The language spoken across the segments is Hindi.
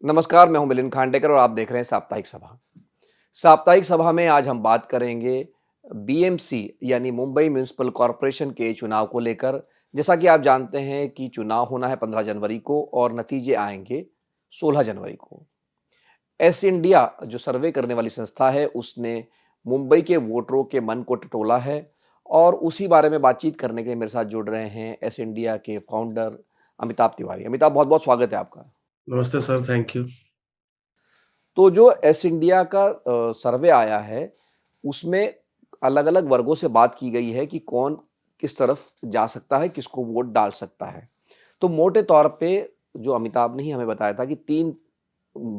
नमस्कार, मैं हूं मिलिंद खांडेकर और आप देख रहे हैं साप्ताहिक सभा। साप्ताहिक सभा में आज हम बात करेंगे बीएमसी यानी मुंबई म्युनिसिपल कॉर्पोरेशन के चुनाव को लेकर। जैसा कि आप जानते हैं कि चुनाव होना है 15 जनवरी को और नतीजे आएंगे 16 जनवरी को। एस इंडिया जो सर्वे करने वाली संस्था है, उसने मुंबई के वोटरों के मन को टटोला है और उसी बारे में बातचीत करने के लिए मेरे साथ जुड़ रहे हैं एस इंडिया के फाउंडर अमिताभ तिवारी। अमिताभ, बहुत-बहुत स्वागत है आपका। नमस्ते सर, थैंक यू। तो जो एस इंडिया का सर्वे आया है, उसमें अलग-अलग वर्गों से बात की गई है कि कौन किस तरफ जा सकता है, किसको वोट डाल सकता है। तो मोटे तौर पे जो अमिताभ ने ही हमें बताया था कि 3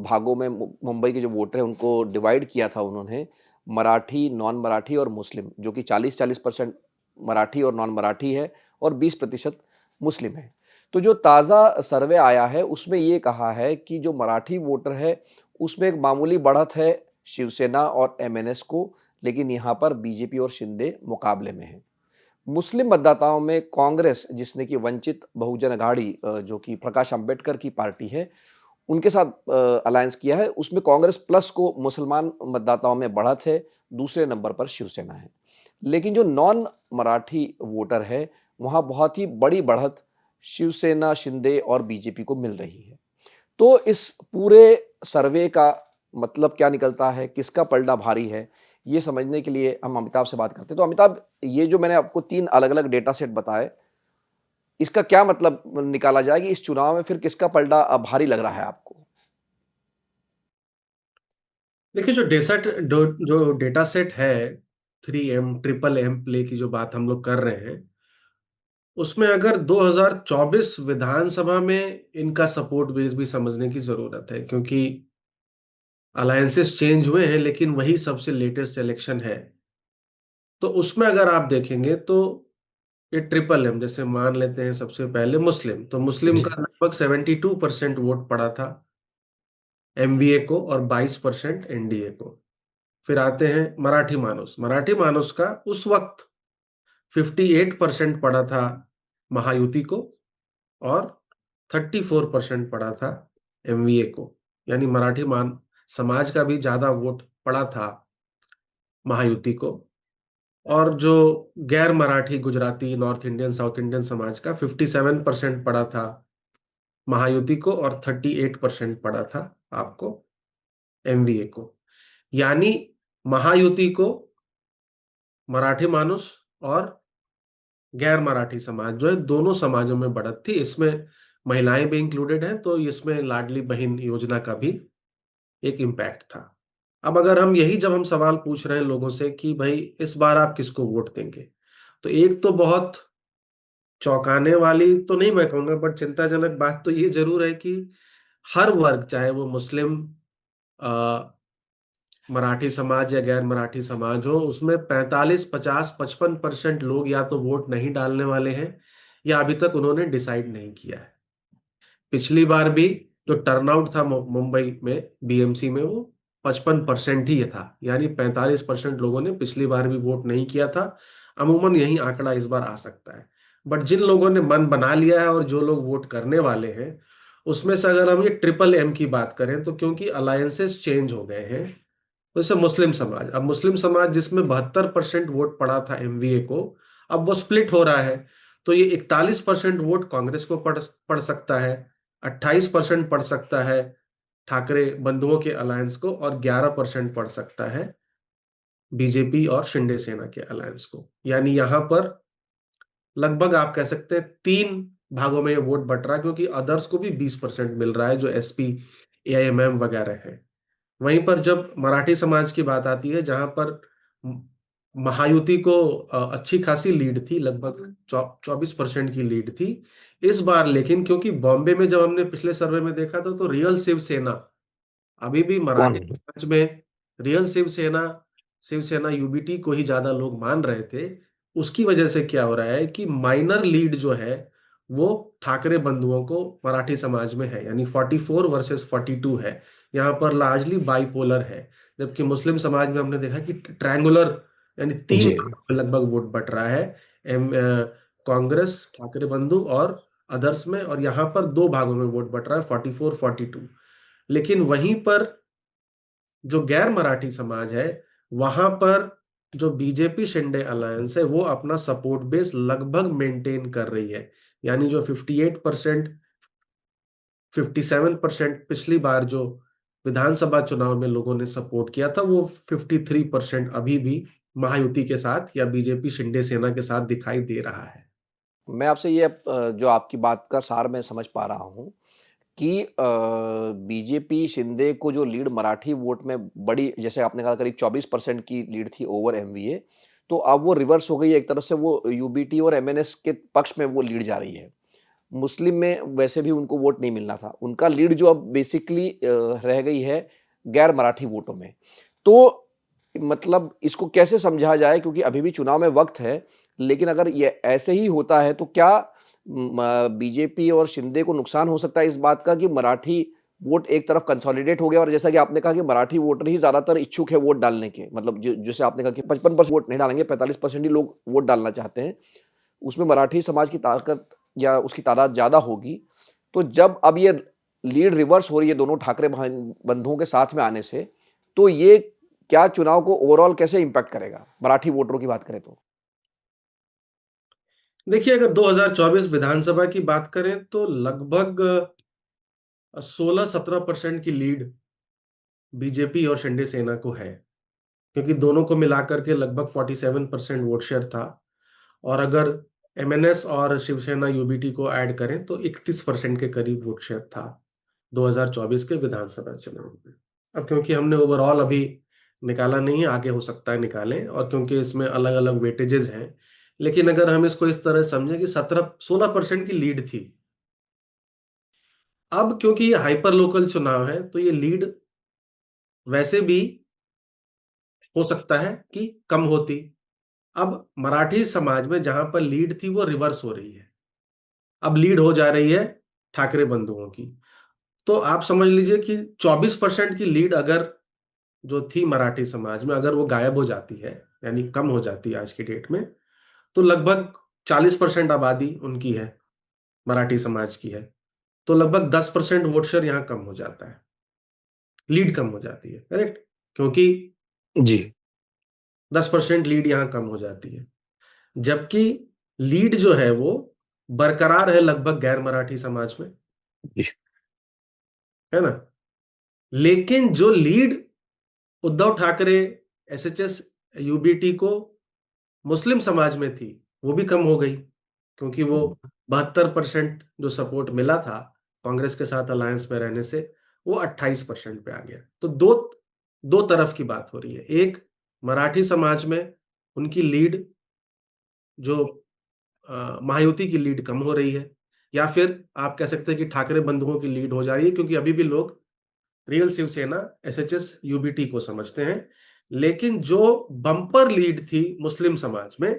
भागों में मुंबई के जो वोटर हैं, उनको डिवाइड किया था उन्होंने, मराठी, नॉन मराठी और मुस्लिम, जो कि 40-40% मराठी और नॉन मराठी है और 20% मुस्लिम है। तो जो ताज़ा सर्वे आया है, उसमें ये कहा है कि जो मराठी वोटर है, उसमें एक मामूली बढ़त है शिवसेना और एमएनएस को, लेकिन यहाँ पर बीजेपी और शिंदे मुकाबले में हैं। मुस्लिम मतदाताओं में कांग्रेस, जिसने कि वंचित बहुजन अघाड़ी जो कि प्रकाश अंबेडकर की पार्टी है, उनके साथ अलायंस किया है, उसमें कांग्रेस प्लस को मुसलमान मतदाताओं में बढ़त है, दूसरे नंबर पर शिवसेना है। लेकिन जो नॉन मराठी वोटर है, वहाँ बहुत ही बड़ी बढ़त शिवसेना, शिंदे और बीजेपी को मिल रही है। तो इस पूरे सर्वे का मतलब क्या निकलता है, किसका पलड़ा भारी है, ये समझने के लिए हम अमिताभ से बात करते हैं। तो अमिताभ, ये जो मैंने आपको 3 अलग-अलग डेटा सेट बताए, इसका क्या मतलब निकाला जाए कि इस चुनाव में फिर किसका पलड़ा भारी लग रहा है आपको? देखिए, जो डेटा सेट है, 3M ट्रिपल एम प्ले की जो बात हम लोग कर रहे हैं, उसमें अगर 2024 विधानसभा में इनका सपोर्ट बेस भी समझने की जरूरत है, क्योंकि अलायंसेस चेंज हुए हैं लेकिन वही सबसे लेटेस्ट इलेक्शन है। तो उसमें अगर आप देखेंगे तो ये ट्रिपल एम, जैसे मान लेते हैं सबसे पहले मुस्लिम, तो मुस्लिम जी। का लगभग 72% वोट पड़ा था एमवीए को और 22% एनडीए को। फिर आते हैं मराठी मानुस का उस वक्त 58% पड़ा था महायुति को और 34% पड़ा था एमवीए को। यानी मराठी मान समाज का भी ज्यादा वोट पड़ा था महायुति को। और जो गैर Marathi Gujarati north Indian south Indian समाज का 57% पड़ा था महायुति को और 38% पड़ा था आपको एमवीए को। यानी महायुति को मराठी मानुस और गैर मराठी समाज जो है, दोनों समाजों में बढ़त थी। इसमें महिलाएं भी इंक्लूडेड हैं, तो इसमें लाडली बहन योजना का भी एक इम्पैक्ट था। अब अगर हम यही जब हम सवाल पूछ रहे हैं लोगों से कि भाई इस बार आप किसको वोट देंगे, तो एक तो बहुत चौंकाने वाली तो नहीं मैं कहूंगा, बट चिंताजनक बात तो ये जरूर है कि हर वर्ग, चाहे वो मुस्लिम, मराठी समाज या गैर मराठी समाज हो, उसमें 45, 50, 55% लोग या तो वोट नहीं डालने वाले हैं या अभी तक उन्होंने डिसाइड नहीं किया है। पिछली बार भी जो टर्नआउट था मुंबई में बीएमसी में, वो 55% ही था। यानी 45% लोगों ने पिछली बार भी वोट नहीं किया था। अमूमन यही आंकड़ा इस बार आ सकता है। बट जिन लोगों ने मन बना लिया है और जो लोग वोट करने वाले हैं, उसमें से अगर हम ये ट्रिपल एम की बात करें, तो क्योंकि अलायंसेस चेंज हो गए हैं, जैसे मुस्लिम समाज, अब मुस्लिम समाज जिसमें 72% वोट पड़ा था एमवीए को, अब वो स्प्लिट हो रहा है। तो ये 41% वोट कांग्रेस को पड़ सकता है, 28% पड़ सकता है ठाकरे बंधुओं के अलायंस को, और 11% पड़ सकता है बीजेपी और शिंदे सेना के अलायंस को। यानी यहां पर लगभग आप कह सकते हैं 3 भागों में ये वोट बट रहा है, क्योंकि अदर्स को भी 20% मिल रहा है, जो एसपी एआईएमएम वगैरह है। वहीं पर जब मराठी समाज की बात आती है, जहां पर म- महायुति को अच्छी खासी लीड थी, लगभग 24% की लीड थी इस बार। लेकिन क्योंकि बॉम्बे में जब हमने पिछले सर्वे में देखा था, तो रियल शिवसेना, अभी भी कौन मराठी है? समाज में रियल शिवसेना, शिवसेना यूबीटी को ही ज्यादा लोग मान रहे थे। उसकी वजह से क्या हो रहा है कि माइनर लीड जो है वो ठाकरे बंधुओं को मराठी समाज में है, यानी 44 वर्सेस 42 है। यहाँ पर लार्जली बाइपोलर है। जबकि मुस्लिम समाज में हमने देखा कि ट्रायंगुलर, यानी तीन जी। भागों में लगभग वोट बट रहा है। कांग्रेस, ठाकरे बंधु और अदर्स में, और यहाँ पर 2 भागों में वोट बट रहा है, 44-42। लेकिन वहीं पर जो गैर मराठी समाज है, वहां पर जो बीजेपी शिंदे अलायंस है वो अपना सपोर्ट बेस लगभग मेंटेन कर रही है। यानी जो 58%, 57% पिछली बार जो विधानसभा चुनाव में लोगों ने सपोर्ट किया था, वो 53% अभी भी महायुति के साथ या बीजेपी शिंदे सेना के साथ दिखाई दे रहा है। मैं आपसे ये जो आपकी बात का सार मैं समझ पा रहा हूँ कि बीजेपी शिंदे को जो लीड मराठी वोट में बड़ी, जैसे आपने कहा करीब 24% की लीड थी ओवर एमवीए, तो अब वो रिवर्स हो गई है, एक तरफ से वो यूबीटी और एमएनएस के पक्ष में वो लीड जा रही है। मुस्लिम में वैसे भी उनको वोट नहीं मिलना था, उनका लीड जो अब बेसिकली रह गई है गैर मराठी वोटों में। तो मतलब इसको कैसे समझा जाए, क्योंकि अभी भी चुनाव में वक्त है, लेकिन अगर ये ऐसे ही होता है तो क्या बीजेपी और शिंदे को नुकसान हो सकता है इस बात का कि मराठी वोट एक तरफ कंसोलिडेट हो गया, और जैसा कि आपने कहा कि मराठी वोटर ही ज्यादातर इच्छुक है वोट डालने के, मतलब जैसे आपने कहा कि 55% वोट नहीं डालेंगे, 45% ही लोग वोट डालना चाहते हैं, उसमें मराठी समाज की ताकत या उसकी तादाद ज्यादा होगी। तो जब अब ये लीड रिवर्स हो रही है दोनों ठाकरे बंधुओं के साथ में आने से, तो ये क्या चुनाव को ओवरऑल कैसे इंपैक्ट करेगा मराठी वोटरों की बात करें तो? देखिए, अगर 2024 विधानसभा की बात करें तो लगभग 16-17% की लीड बीजेपी और शिंदे सेना को है, क्योंकि दोनों को मिलाकर के लगभग 47% वोट शेयर था। और अगर एमएनएस और शिवसेना यूबीटी को ऐड करें तो 31% के करीब वोट शेयर था 2024 के विधानसभा चुनाव में। अब क्योंकि हमने ओवरऑल अभी निकाला नहीं है, आगे हो सकता है निकालें, और क्योंकि इसमें अलग अलग वेटेजेस हैं, लेकिन अगर हम इसको इस तरह समझें कि 17-16% की लीड थी। अब क्योंकि ये हाइपर लोकल चुनाव है तो ये लीड वैसे भी हो सकता है कि कम होती। अब मराठी समाज में जहां पर लीड थी वो रिवर्स हो रही है, अब लीड हो जा रही है ठाकरे बंधुओं की। तो आप समझ लीजिए कि 24% की लीड अगर जो थी मराठी समाज में, अगर वो गायब हो जाती है, यानी कम हो जाती है आज की डेट में, तो लगभग 40% आबादी उनकी है, मराठी समाज की है। तो लगभग 10% वोट शेयर यहाँ कम हो जाता है, लीड कम हो जाती है, करेक्ट? क्योंकि जी। 10% लीड यहाँ कम हो जाती है, जबकि लीड जो है वो बरकरार है लगभग गैर मराठी समाज में, जी। है ना? लेकिन जो lead Uddhav Thackeray, SHS, UBT को मुस्लिम समाज में थी, वो भी कम हो गई, क्योंकि वो 72% जो सपोर्ट मिला था कांग्रेस के साथ अलायंस में रहने से, वो 28% पे आ गया। तो दो दो तरफ की बात हो रही है। एक, मराठी समाज में उनकी लीड जो महायुति की लीड कम हो रही है, या फिर आप कह सकते हैं कि ठाकरे बंधुओं की लीड हो जा रही है, क्योंकि अभी भी लोग रियल शिवसेना, एसएचएस, यूबीटी को समझते हैं। लेकिन जो बम्पर लीड थी मुस्लिम समाज में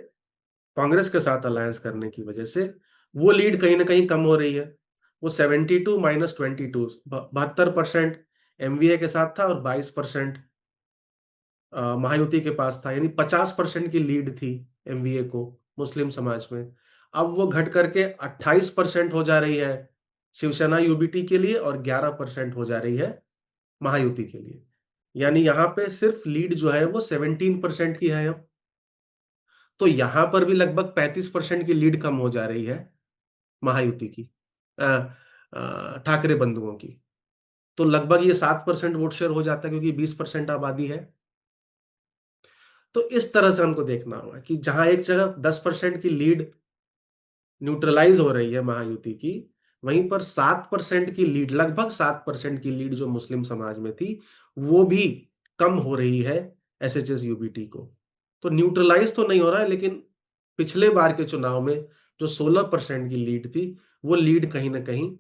कांग्रेस के साथ अलायंस करने की वजह से, वो लीड कहीं ना कहीं कम हो रही है। वो 72-22, 72% एमवीए के साथ था और 22% महायुति के पास था, यानी 50% की लीड थी एमवीए को मुस्लिम समाज में। अब वो घट करके 28% हो जा रही है शिवसेना यूबीटी के लिए, और 11% हो जा रही है महायुति के लिए। यानी यहाँ पे सिर्फ लीड जो है वो 17% की है अब। तो यहां पर भी लगभग 35% की लीड कम हो जा रही है महायुति की, ठाकरे बंधुओं की। तो लगभग ये 7% वोट शेयर हो जाता है, क्योंकि 20% आबादी है। तो इस तरह से हमको देखना होगा कि जहां एक जगह 10% की लीड न्यूट्रलाइज हो रही है महायुति की, वहीं पर 7% की लीड, लगभग 7% की लीड जो मुस्लिम समाज में थी, वो भी कम हो रही है एसएचएस यूबीटी को। तो न्यूट्रलाइज तो नहीं हो रहा है, लेकिन पिछले बार के चुनाव में जो 16% की लीड थी, वो लीड कहीं ना कहीं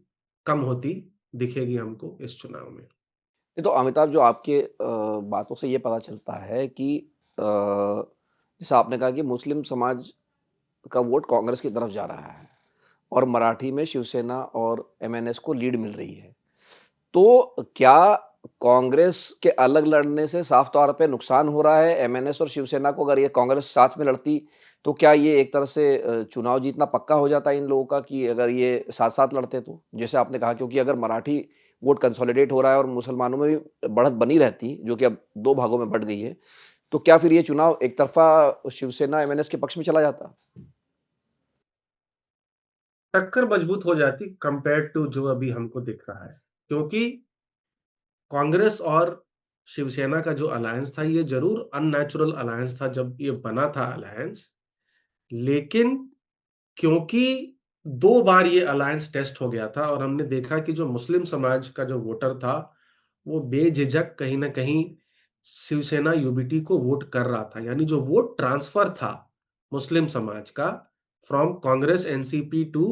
कम होती दिखेगी हमको इस चुनाव में। ये तो अमिताभ, जो आपके बातों से ये पता चलता है कि जैसा आपने कहा कि मुस्लिम समाज का वोट कांग्रेस की तरफ जा रहा है और मराठी में शिवसेना और एमएनएस को लीड मिल रही है। तो क्या कांग्रेस के अलग लड़ने से साफ तौर पे नुकसान हो रहा है एमएनएस और शिवसेना को? अगर ये कांग्रेस साथ में लड़ती तो क्या ये एक तरह से चुनाव जीतना पक्का हो जाता इन लोगों का, कि अगर ये साथ-साथ लड़ते तो? जैसे आपने कहा, क्योंकि अगर मराठी वोट कंसोलिडेट हो रहा है और मुसलमानों में भी बढ़त बनी रहती, जो कि अब 2 भागों में बँट गई है, तो क्या फिर ये चुनाव एक तरफ़ा शिवसेना एमएनएस के पक्ष में चला जाता? टक्कर मजबूत हो जाती कंपेयर टू जो अभी हमको दिख रहा है। क्योंकि कांग्रेस और शिवसेना का जो अलायंस था, ये ज़रूर अननेचुरल अलायंस था जब ये बना था अलायंस। लेकिन क्योंकि 2 बार ये अलायंस टेस्ट हो गया था और हमने देखा कि जो मुस्लिम समाज का जो वोटर था, वो बेझिझक कहीं न कहीं शिवसेना यूबीटी को वोट कर रहा था। यानी जो वोट ट्रांसफर था मुस्लिम समाज का फ्रॉम कांग्रेस एनसीपी टू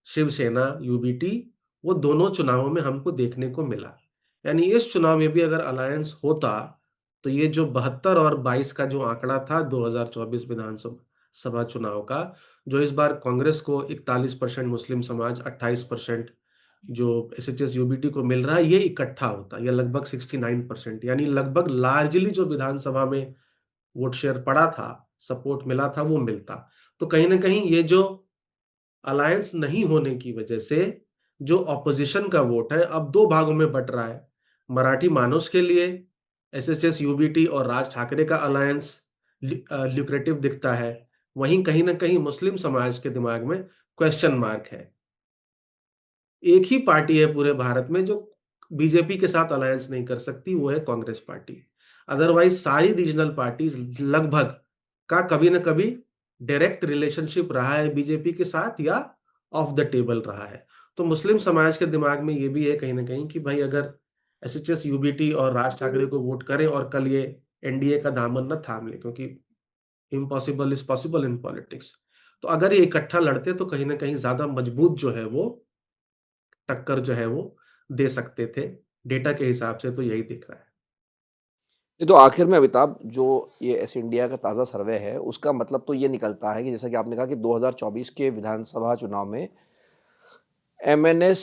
शिवसेना यूबीटी, वो दोनों चुनावों में हमको देखने को मिला। यानी इस चुनाव में भी अगर अलायंस होता, तो ये जो 72 और 22 का जो आंकड़ा था 2024 विधानसभा सभा चुनाव का, जो इस बार कांग्रेस को 41% मुस्लिम समाज, 28% जो एसएचएस यूबीटी को मिल रहा है, ये इकट्ठा होता, ये लगभग 69%, यानी लगभग लार्जली जो विधानसभा में वोट शेयर पड़ा था, सपोर्ट मिला था, वो मिलता। तो कहीं न कहीं ये जो अलायंस नहीं होने की वजह से जो ऑपोजिशन का वोट है, अब 2 भागों में बँट रहा है। मराठी मानुस के लिए एसएचएस यूबीटी और राज ठाकरे का अलायंस ल्यूक्रेटिव दिखता है। वहीं कहीं न कहीं मुस्लिम समाज के दिमाग में क्वेश्चन मार्क है। एक ही पार्टी है पूरे भारत में जो बीजेपी के साथ अलायंस नहीं कर सकती, वो है कांग्रेस पार्टी। अदरवाइज़ सारी रीजनल पार्टीज़ लगभग का कभी न कभी डायरेक्ट रिलेशनशिप रहा है बीजेपी के साथ या ऑफ द टेबल रहा है। तो मुस्लिम समाज के दिमाग में ये भी है कहीं न कहीं कि भाई अगर एसएचएस यूबीटी और राज ठाकरे को वोट करें और कल ये एनडीए का दामन ना थाम ले, क्योंकि impossible is possible in politics. तो अगर ये इकट्ठा लड़ते तो कहीं न कहीं ज़्यादा मजबूत जो है वो टक्कर जो है वो दे सकते थे। डेटा के हिसाब से तो यही दिख रहा है। ये तो आखिर में अमिताभ, जो ये ऐसे इंडिया का ताज़ा सर्वे है, उसका मतलब तो ये निकलता है कि जैसा कि आपने कहा कि 2024 के विधानसभा चुनाव में एमएनएस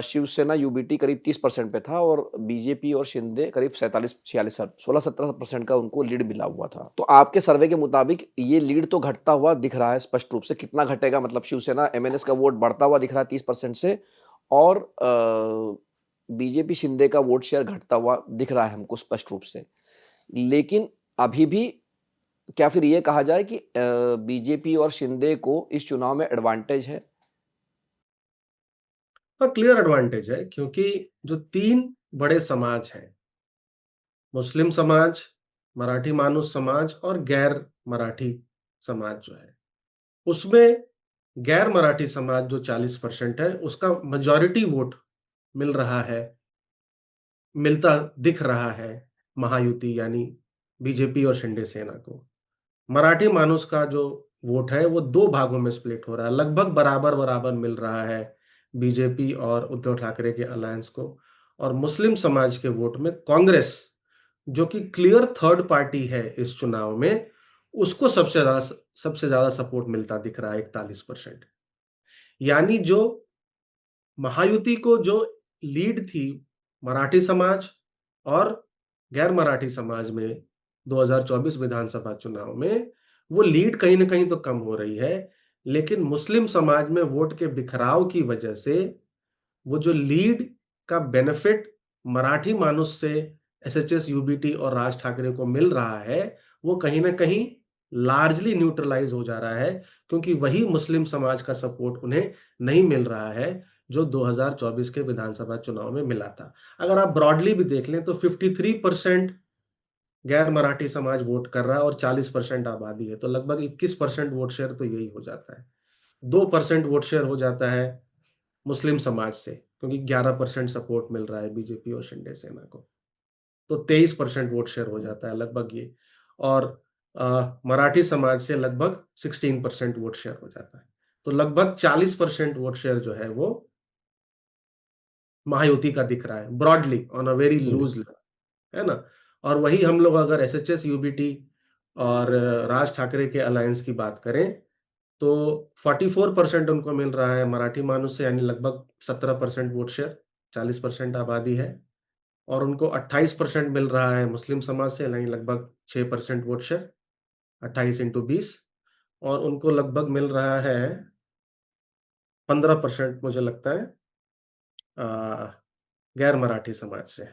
शिवसेना यूबीटी करीब 30% पे था और बीजेपी और शिंदे करीब 47-46 16-17% का उनको लीड मिला हुआ था। तो आपके सर्वे के मुताबिक ये लीड तो घटता हुआ दिख रहा है स्पष्ट रूप से। कितना घटेगा, मतलब शिवसेना एमएनएस का वोट बढ़ता हुआ दिख रहा है 30% से, और बीजेपी शिंदे का वोट शेयर घटता हुआ दिख रहा है हमको स्पष्ट रूप से। लेकिन अभी भी क्या फिर ये कहा जाए कि बीजेपी और शिंदे को इस चुनाव में एडवांटेज है? हाँ, क्लियर एडवांटेज है क्योंकि जो 3 बड़े समाज हैं, मुस्लिम समाज, मराठी मानुस समाज और गैर मराठी समाज जो है, उसमें गैर मराठी समाज जो 40% है, उसका मेजॉरिटी वोट मिल रहा है, मिलता दिख रहा है महायुति यानी बीजेपी और शिंदे सेना को। मराठी मानुस का जो वोट है वो 2 भागों में स्प्लिट हो रहा है, लगभग बराबर-बराबर मिल रहा है बीजेपी और उद्धव ठाकरे के अलायंस को। और मुस्लिम समाज के वोट में कांग्रेस, जो कि क्लियर थर्ड पार्टी है इस चुनाव में, उसको सबसे ज़्यादा सपोर्ट मिलता दिख रहा है 41%। यानी जो महायुति को जो लीड थी मराठी समाज और गैर मराठी समाज में 2024 विधानसभा चुनाव में, वो लीड कहीं न कहीं तो कम हो रही है, लेकिन मुस्लिम समाज में वोट के बिखराव की वजह से वो जो लीड का बेनिफिट मराठी मानुस से एसएचएस यूबीटी और राज ठाकरे को मिल रहा है, वो कहीं न कहीं लार्जली न्यूट्रलाइज़ हो जा रहा है, क्योंकि वही मुस्लिम समाज का सपोर्ट उन्हें नहीं मिल रहा है, जो 2024 के विधानसभा चुनाव में मिला था। अगर आप ब्रॉडली भी देख लें तो 53% गैर मराठी समाज वोट कर रहा है और 40% आबादी है, तो लगभग 21% वोट शेयर तो यही हो जाता है। 2% वोट शेयर हो जाता है मुस्लिम समाज से, क्योंकि 11% सपोर्ट मिल रहा है बीजेपी और शिंदे सेना को। तो 23% वोट शेयर हो जाता है लगभग ये, और मराठी समाज से लगभग 16% वोट शेयर हो जाता है। तो लगभग 40% वोट शेयर जो है वो महायुति का दिख रहा है broadly on a very hmm. Loose level, है ना? और वही हम लोग अगर एसएचएस, यूबीटी और राज ठाकरे के अलायंस की बात करें, तो 44% उनको मिल रहा है मराठी मानुस से, यानी लगभग 17% वोट शेयर, 40% आबादी है। और उनको 28% मिल रहा है मुस्लिम समाज से, यानी लगभग 6% वोट शेयर, 28 इंटू 20, और उनको लगभग मिल रहा है 15% मुझे लगता है गैर मराठी समाज से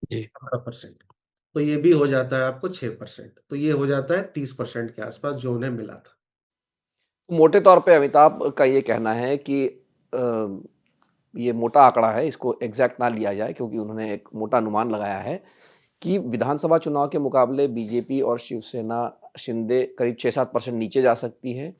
जी। 15%। तो ये भी हो जाता है आपको 6%, तो ये हो जाता है 30% के आसपास जो उन्हें मिला था। मोटे तौर पे अमिताभ का ये कहना है कि ये मोटा आंकड़ा है, इसको एग्ज़ैक्ट ना लिया जाए क्योंकि उन्होंने एक मोटा अनुमान लगाया है कि विधानसभा चुनाव के मुकाबले बीजेपी और शिवसेना शिंदे करीब 6-7% नीचे जा सकती है।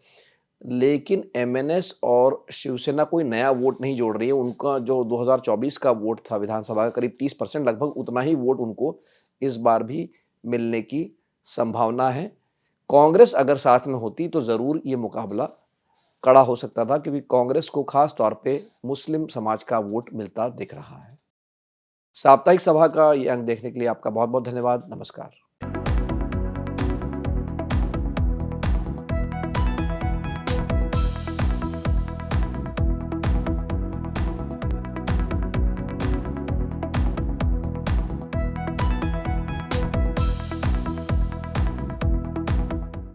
लेकिन एमएनएस और शिवसेना कोई नया वोट नहीं जोड़ रही है। उनका जो 2024 का वोट था विधानसभा का करीब 30% लगभग उतना ही वोट उनको इस बार भी मिलने की संभावना है। कांग्रेस अगर साथ में होती तो ज़रूर ये मुकाबला कड़ा हो सकता था क्योंकि कांग्रेस को खास तौर पे मुस्लिम समाज का वोट मिलता दिख रहा है। साप्ताहिक सभा का ये अंक देखने के लिए आपका बहुत-बहुत धन्यवाद। नमस्कार।